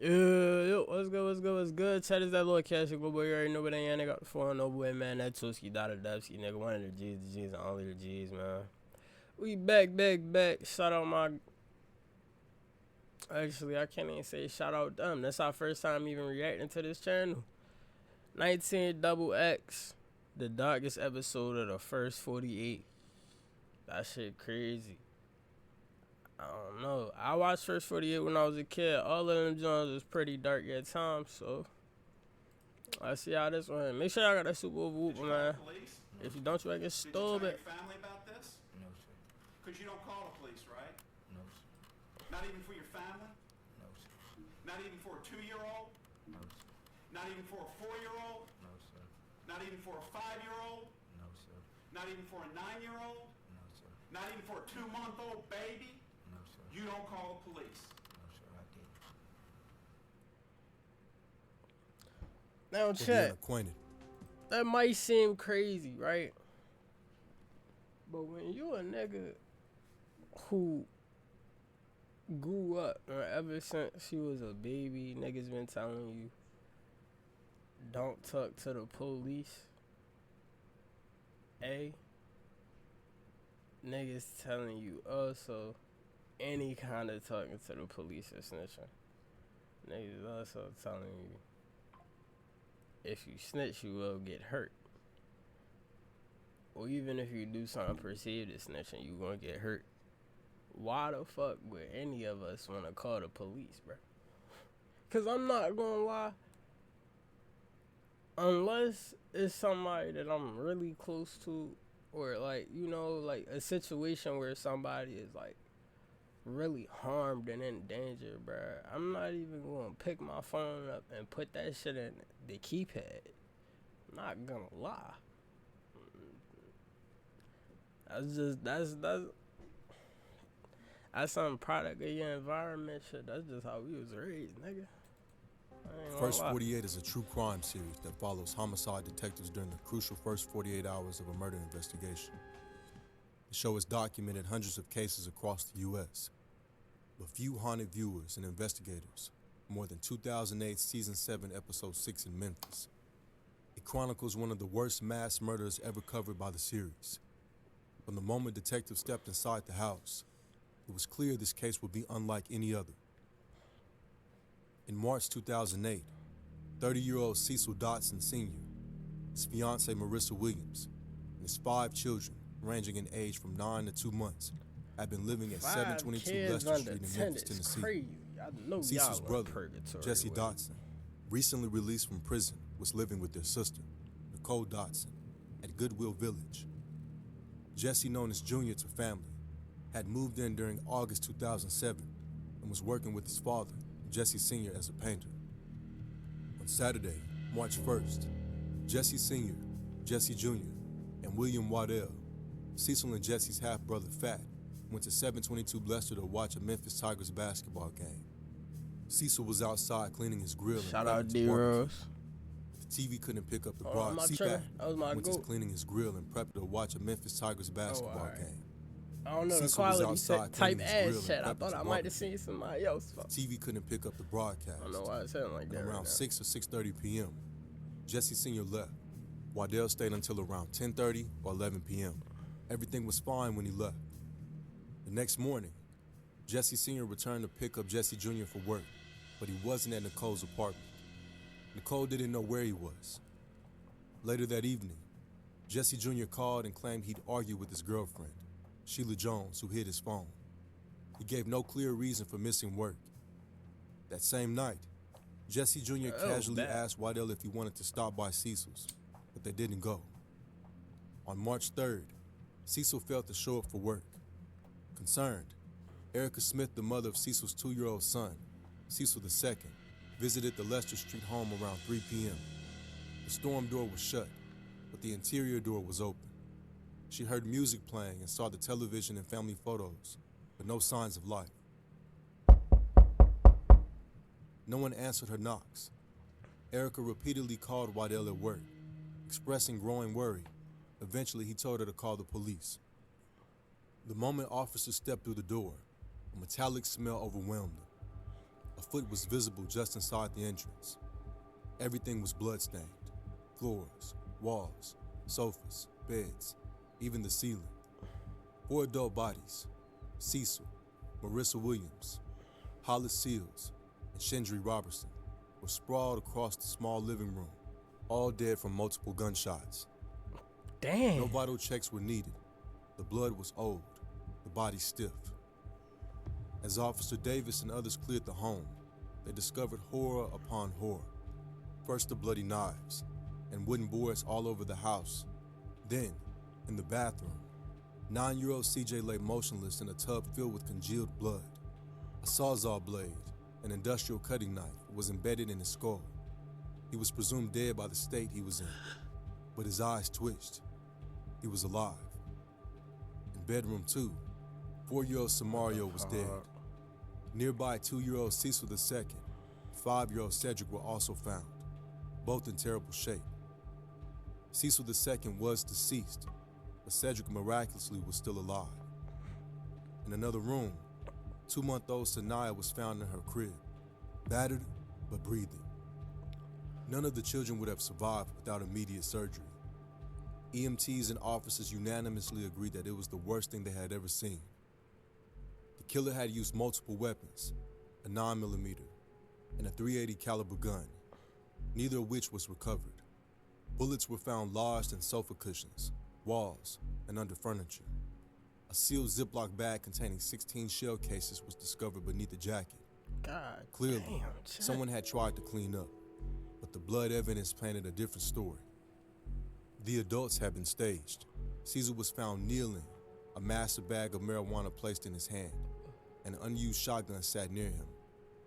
Yo, what's good? Chat is that little cash, go boy, you already know what I ain't. I got the phone, no boy, man. That Tuski, Dada Dubsky, nigga. One of the G's, and only the G's, man. We back. Shout out my. Actually, I can't even say shout out them. That's our first time even reacting to this channel. 19 double X, the darkest episode of the first 48. That shit crazy. I don't know. I watched First 48 when I was a kid. All of them joints was pretty dark at times, so I see how this one. Make sure y'all got that super whoop, man. If you don't, you might get stole it. Did you tell your family about this? No, sir. Because you don't call the police, right? No, sir. Not even for your family? No, sir. Not even for a 2-year-old? No, sir. Not even for a 4-year-old? No, sir. Not even for a 5-year-old? No, sir. Not even for a 9-year-old? No, sir. Not even for a 2-month-old baby? No, sir. You don't call the police. No, sir, I didn't. Now, check. That might seem crazy, right? But when you a nigga who grew up, ever since you was a baby, niggas been telling you, don't talk to the police. Niggas telling you also any kind of talking to the police or snitching. Niggas also telling you if you snitch, you will get hurt. Or even if you do something perceived as snitching, you gonna get hurt. Why the fuck would any of us want to call the police, bro? Because I'm not gonna lie. Unless it's somebody that I'm really close to, or like, you know, like a situation where somebody is like really harmed and in danger, bruh, I'm not even gonna pick my phone up and put that shit in the keypad. I'm not gonna lie. That's some product of your environment shit. That's just how we was raised, nigga. First 48 is a true crime series that follows homicide detectives during the crucial first 48 hours of a murder investigation. The show has documented hundreds of cases across the U.S., but few haunted viewers and investigators more than 2008 Season 7, Episode 6 in Memphis. It chronicles one of the worst mass murders ever covered by the series. From the moment detectives stepped inside the house, it was clear this case would be unlike any other. In March 2008, 30-year-old Cecil Dotson Sr., his fiancée Marissa Williams, and his 5 children, ranging in age from 9 to 2 months, had been living at 722 Lester Street in Memphis, Tennessee. Cecil's brother, Jesse Dotson, recently released from prison, was living with their sister, Nicole Dotson, at Goodwill Village. Jesse, known as Junior to family, had moved in during August 2007 and was working with his father, Jesse Sr., as a painter. On Saturday, March 1st, Jesse Sr., Jesse Jr., and William Waddell, Cecil and Jesse's half-brother Fat, went to 722 Lester to watch a Memphis Tigers basketball game. Cecil was outside cleaning his grill. Shout out D-Rose. The TV couldn't pick up the broadcast. Fat went to cleaning his grill and prepped to watch a Memphis Tigers basketball game. I don't know, Cecil the quality set type ass shit. I thought I might have seen somebody else. The TV couldn't pick up the broadcast. I don't know why it's sounding like that. Around 6 or 6:30 p.m., Jesse Sr. left. Waddell stayed until around 10:30 or 11 p.m. Everything was fine when he left. The next morning, Jesse Sr. returned to pick up Jesse Jr. for work, but he wasn't at Nicole's apartment. Nicole didn't know where he was. Later that evening, Jesse Jr. called and claimed he'd argued with his girlfriend, Sheila Jones, who hid his phone. He gave no clear reason for missing work. That same night, Jesse Jr. casually asked Waddell if he wanted to stop by Cecil's, but they didn't go. On March 3rd, Cecil failed to show up for work. Concerned, Erica Smith, the mother of Cecil's 2-year-old son, Cecil II, visited the Lester Street home around 3 p.m. The storm door was shut, but the interior door was open. She heard music playing and saw the television and family photos, but no signs of life. No one answered her knocks. Erica repeatedly called Waddell at work, expressing growing worry. Eventually, he told her to call the police. The moment officers stepped through the door, a metallic smell overwhelmed them. A A foot was visible just inside the entrance. Everything was bloodstained. Floors, walls, sofas, beds, even the ceiling. 4 adult bodies, Cecil, Marissa Williams, Hollis Seals, and Shendry Robertson, were sprawled across the small living room, all dead from multiple gunshots. Damn. No vital checks were needed. The blood was old, the body stiff. As Officer Davis and others cleared the home, they discovered horror upon horror. First the bloody knives and wooden boards all over the house. Then, in the bathroom, 9-year-old CJ lay motionless in a tub filled with congealed blood. A sawzall blade, an industrial cutting knife, was embedded in his skull. He was presumed dead by the state he was in, but his eyes twitched. He was alive. In bedroom 2, 4-year-old Samario was dead. Nearby, 2-year-old Cecil II and 5-year-old Cedric were also found, both in terrible shape. Cecil II was deceased, but Cedric miraculously was still alive. In another room, 2-month-old Sanaya was found in her crib, battered but breathing. None of the children would have survived without immediate surgery. EMTs and officers unanimously agreed that it was the worst thing they had ever seen. The killer had used multiple weapons, a 9mm and a .380 caliber gun, neither of which was recovered. Bullets were found lodged in sofa cushions, walls, and under furniture. A sealed Ziploc bag containing 16 shell cases was discovered beneath the jacket. God Clearly, damn, someone had tried to clean up, but the blood evidence painted a different story. The adults had been staged. Caesar was found kneeling, a massive bag of marijuana placed in his hand. An unused shotgun sat near him,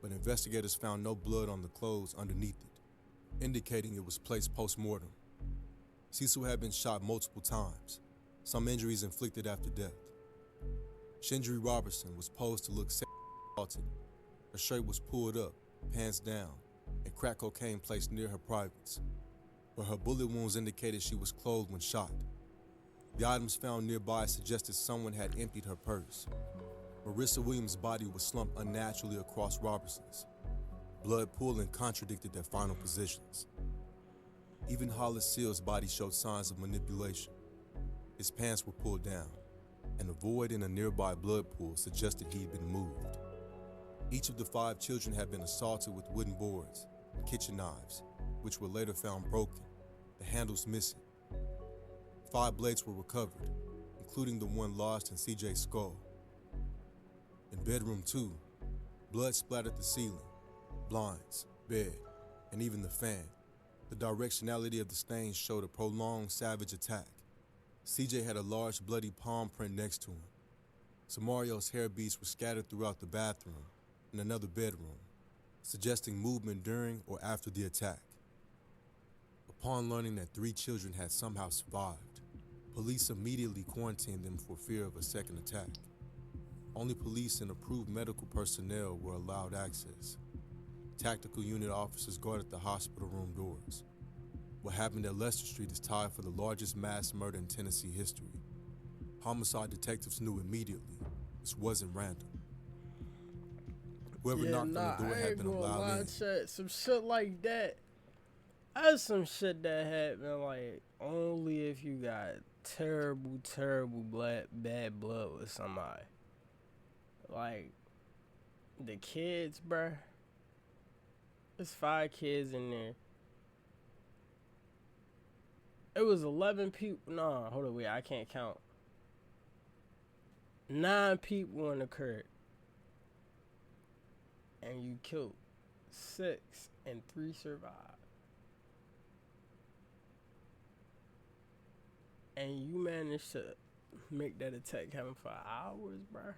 but investigators found no blood on the clothes underneath it, indicating it was placed post-mortem. Cecil had been shot multiple times, some injuries inflicted after death. Shendry Robertson was posed to look assaulted. Her shirt was pulled up, pants down, and crack cocaine placed near her privates, but her bullet wounds indicated she was clothed when shot. The items found nearby suggested someone had emptied her purse. Marissa Williams' body was slumped unnaturally across Robertson's. Blood pooling contradicted their final positions. Even Hollis Seals' body showed signs of manipulation. His pants were pulled down, and a void in a nearby blood pool suggested he'd been moved. Each of the 5 children had been assaulted with wooden boards and kitchen knives, which were later found broken, the handles missing. 5 blades were recovered, including the one lodged in CJ's skull. In bedroom 2, blood splattered the ceiling, blinds, bed, and even the fan. The directionality of the stains showed a prolonged, savage attack. CJ had a large, bloody palm print next to him. Samario's hair beads were scattered throughout the bathroom and another bedroom, suggesting movement during or after the attack. Upon learning that 3 children had somehow survived, police immediately quarantined them for fear of a second attack. Only police and approved medical personnel were allowed access. Tactical unit officers guarded the hospital room doors. What happened at Leicester Street is tied for the largest mass murder in Tennessee history. Homicide detectives knew immediately this wasn't random. Whoever knocked on the door had been allowed in. Some shit like that. That's some shit that happened like only if you got terrible, bad blood with somebody. Like the kids, bruh. There's 5 kids in there. It was 11 people. No, hold on, wait, I can't count. 9 people in the crib. And you killed 6 and 3 survived. And you managed to make that attack happen for hours, bruh.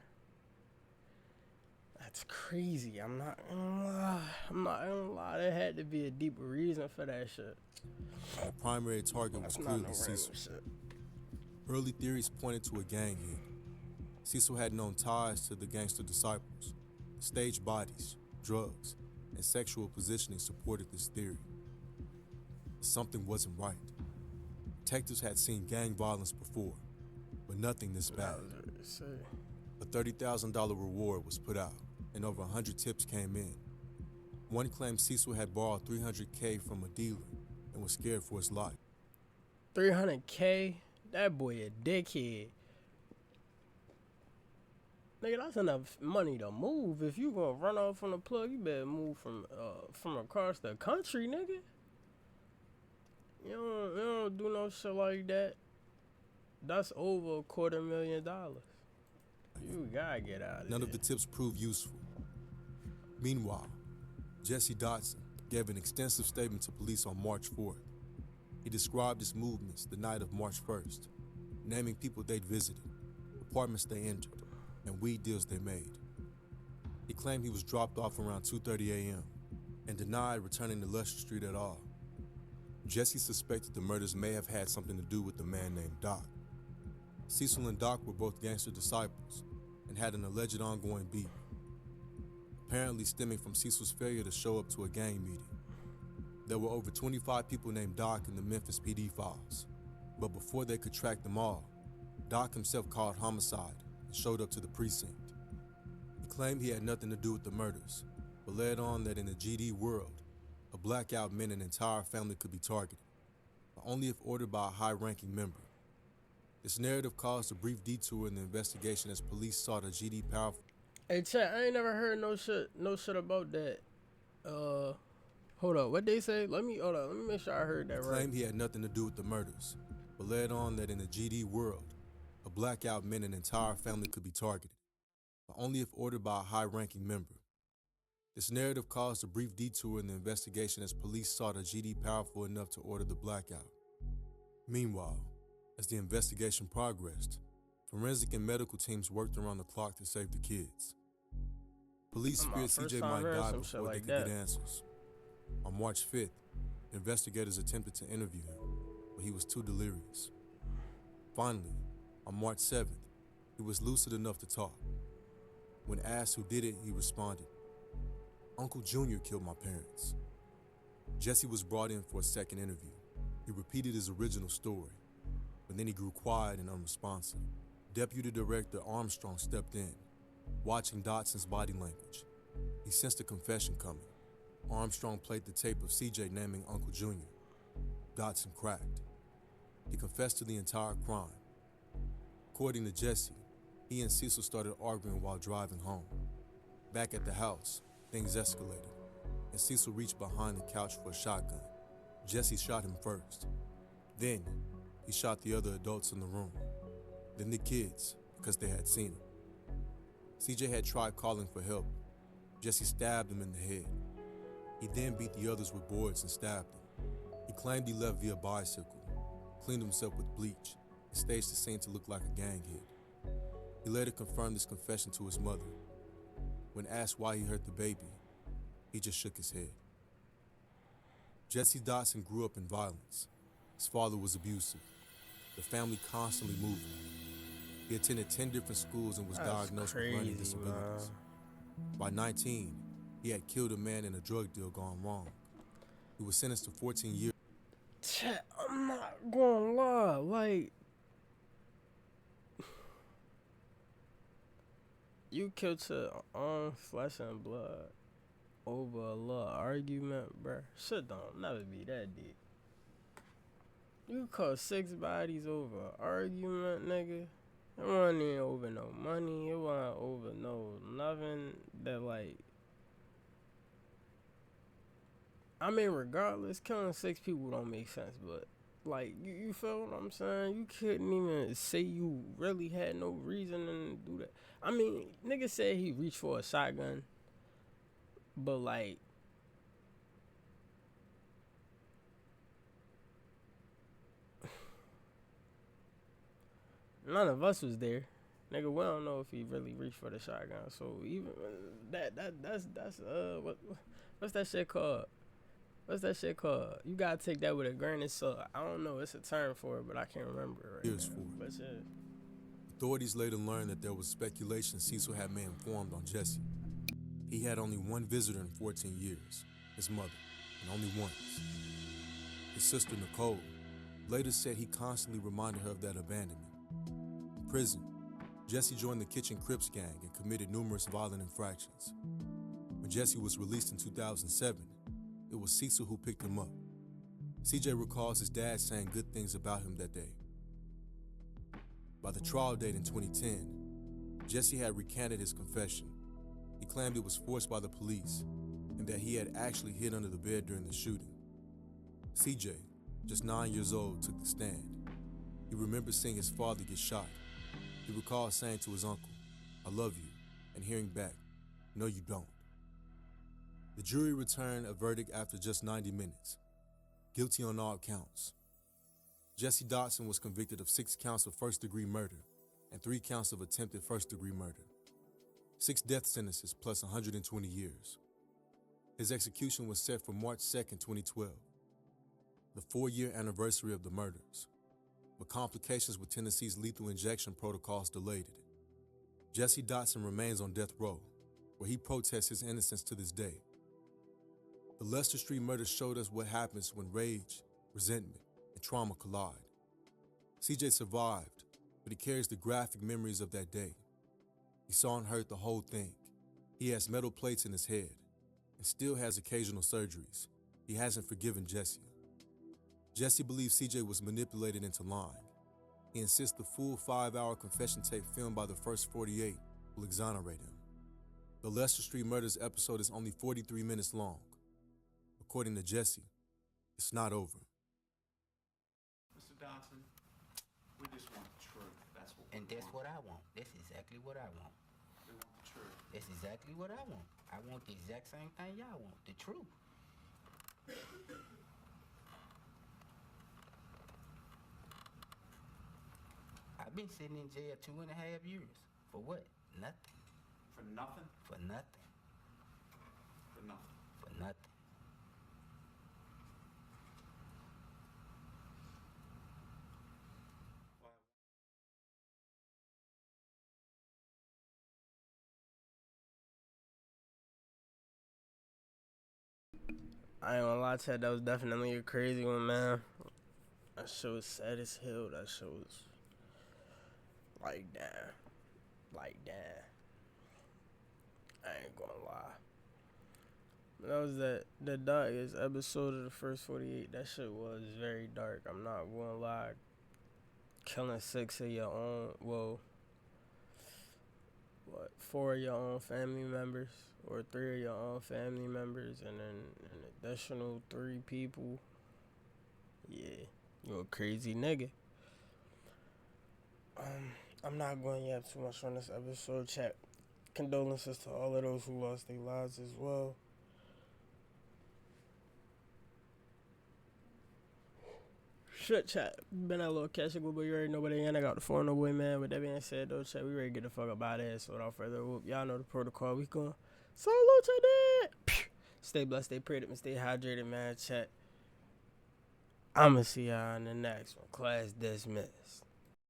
That's crazy. I'm not gonna lie. There had to be a deeper reason for that shit. The primary target was clearly Cecil. Shit. Early theories pointed to a gang hit. Cecil had known ties to the gangster disciples. Staged bodies, drugs, and sexual positioning supported this theory. Something wasn't right. Detectives had seen gang violence before, but nothing this bad. A $30,000 reward was put out, and over 100 tips came in, One claimed Cecil had borrowed $300K from a dealer and was scared for his life. 300K? That boy a dickhead. Nigga, that's enough money to move. If you gonna run off on the plug, you better move from across the country, nigga. You don't do no shit like that. That's over $250,000. You gotta get out of None there. of the tips proved useful. Meanwhile, Jesse Dotson gave an extensive statement to police on March 4th. He described his movements the night of March 1st, naming people they'd visited, apartments they entered, and weed deals they made. He claimed he was dropped off around 2:30 a.m. and denied returning to Lusher Street at all. Jesse suspected the murders may have had something to do with a man named Doc. Cecil and Doc were both gangster disciples and had an alleged ongoing beef, apparently stemming from Cecil's failure to show up to a gang meeting. There were over 25 people named Doc in the Memphis PD files, but before they could track them all, Doc himself called homicide and showed up to the precinct. He claimed he had nothing to do with the murders, but led on that in the GD world, a blackout meant an entire family could be targeted, but only if ordered by a high-ranking member. This narrative caused a brief detour in the investigation as police sought a GD powerful. Hey, chat, I ain't never heard no shit about that. Hold up, what they say? Let me make sure I heard that right. Claimed he had nothing to do with the murders, but led on that in the GD world, a blackout meant an entire family could be targeted, but only if ordered by a high-ranking member. This narrative caused a brief detour in the investigation as police sought a GD powerful enough to order the blackout. Meanwhile, as the investigation progressed, forensic and medical teams worked around the clock to save the kids. Police feared CJ might die before they could get answers. On March 5th, investigators attempted to interview him, but he was too delirious. Finally, on March 7th, he was lucid enough to talk. When asked who did it, he responded, "Uncle Junior killed my parents." Jesse was brought in for a second interview. He repeated his original story, but then he grew quiet and unresponsive. Deputy Director Armstrong stepped in, watching Dotson's body language. He sensed a confession coming. Armstrong played the tape of CJ naming Uncle Junior. Dotson cracked. He confessed to the entire crime. According to Jesse, he and Cecil started arguing while driving home. Back at the house, things escalated, and Cecil reached behind the couch for a shotgun. Jesse shot him first. Then, he shot the other adults in the room. Then the kids, because they had seen him. CJ had tried calling for help. Jesse stabbed him in the head. He then beat the others with boards and stabbed them. He claimed he left via bicycle, cleaned himself with bleach, and staged the scene to look like a gang hit. He later confirmed this confession to his mother. When asked why he hurt the baby, he just shook his head. Jesse Dotson grew up in violence. His father was abusive. The family constantly moved him. He attended 10 different schools and was diagnosed with learning disabilities. By 19, he had killed a man in a drug deal gone wrong. He was sentenced to 14 years. Chat, I'm not gonna lie, like, you killed your own flesh and blood over a little argument, bruh. Shit don't never be that deep. You caught 6 bodies over an argument, nigga. It wasn't even over no money. It wasn't over no nothing that, like, I mean, regardless, killing 6 people don't make sense, but, like, you feel what I'm saying? You couldn't even say you really had no reason to do that. I mean, nigga said he reached for a shotgun, but, like, none of us was there. Nigga, we don't know if he really reached for the shotgun. So even that's what's that shit called? What's that shit called? You gotta take that with a grain of salt. I don't know. It's a term for it, but I can't remember it right Years now. for it. But shit. Authorities later learned that there was speculation Cecil had been informed on Jesse. He had only one visitor in 14 years, his mother, and only once. His sister, Nicole, later said he constantly reminded her of that abandonment. In prison, Jesse joined the Kitchen Crips gang and committed numerous violent infractions. When When Jesse was released in 2007, it was Cecil who picked him up. CJ recalls his dad saying good things about him that day. By the trial date in 2010, Jesse had recanted his confession. He claimed it was forced by the police and that he had actually hid under the bed during the shooting. CJ, just 9 years old, took the stand. He remembers seeing his father get shot. He recalls saying to his uncle, "I love you," and hearing back, "No, you don't." The jury returned a verdict after just 90 minutes. Guilty on all counts. Jesse Dotson was convicted of 6 counts of first-degree murder and 3 counts of attempted first-degree murder. 6 death sentences plus 120 years. His execution was set for March 2nd, 2012, the 4-year anniversary of the murders, but complications with Tennessee's lethal injection protocols delayed it. Jesse Dotson remains on death row, where he protests his innocence to this day. The Lester Street murder showed us what happens when rage, resentment, and trauma collide. CJ survived, but he carries the graphic memories of that day. He saw and heard the whole thing. He has metal plates in his head and still has occasional surgeries. He hasn't forgiven Jesse. Jesse believes CJ was manipulated into lying. He insists the full 5-hour confession tape filmed by the first 48 will exonerate him. The Lester Street Murders episode is only 43 minutes long. According to Jesse, it's not over. Mr. Dotson, we just want the truth. That's what we And that's want. what I want. That's exactly what I want. We want the truth. That's exactly what I want. I want the exact same thing y'all want. The truth. I've been sitting in jail 2.5 years. For what? Nothing. For nothing? For nothing. For nothing. For nothing. I ain't gonna lie to you, that was definitely a crazy one, man. That shit was sad as hell. That shit was like, damn. Like, damn. I ain't gonna lie. But that was the darkest episode of the first 48. That shit was very dark. I'm not gonna lie. Killing 6 of your own, well, 4 of your own family members, or 3 of your own family members, and then an additional 3 people. Yeah, you a crazy nigga. I'm not going to yap too much on this episode, chat. Condolences to all of those who lost their lives as well. Shit, chat. Been a little catch up, but you already know what they ain't. I got the phone, no boy, man. With that being said, though, chat, we ready to get the fuck up out of here. So without further ado, y'all know the protocol. We going solo today. Stay blessed, stay pretty, and stay hydrated, man, chat. I'ma see y'all in the next one. Class dismissed.